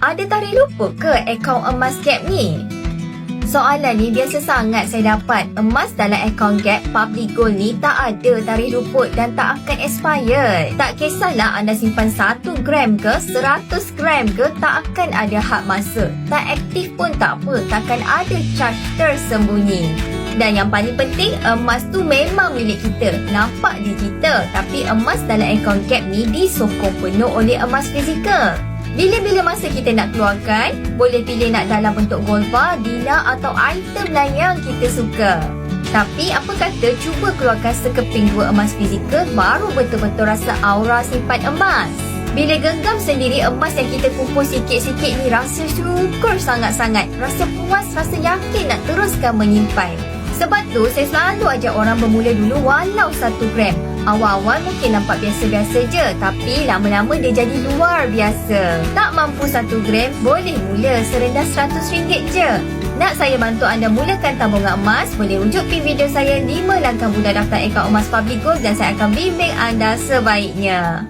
Ada tarikh lupa ke akaun emas Gap ni? Soalan ni biasa sangat saya dapat. Emas dalam akaun Gap Public Gold ni tak ada tarikh luput dan tak akan expire. Tak kisahlah anda simpan 1 gram ke 100 gram ke, tak akan ada had masa. Tak aktif pun tak apa, takkan ada charge tersembunyi. Dan yang paling penting, emas tu memang milik kita. Nampak digital, tapi emas dalam akaun Gap ni disokong penuh oleh emas fizikal. Bila-bila masa kita nak keluarkan, boleh pilih nak dalam bentuk gold bar, dinar atau item lain yang kita suka. Tapi apa kata cuba keluarkan sekeping 2 emas fizikal, baru betul-betul rasa aura simpan emas. Bila genggam sendiri emas yang kita kumpul sikit-sikit ni, rasa syukur sangat-sangat. Rasa puas, rasa yakin nak teruskan menyimpan. Sebab tu saya selalu ajak orang bermula dulu walau 1 gram. Awal-awal mungkin nampak biasa-biasa je, tapi lama-lama dia jadi luar biasa. Tak mampu 1 gram, boleh mula serendah RM100 je. Nak saya bantu anda mulakan tabungan emas? Boleh rujuk pin video saya 5 langkah mudah daftar akaun emas Public Gold dan saya akan bimbing anda sebaiknya.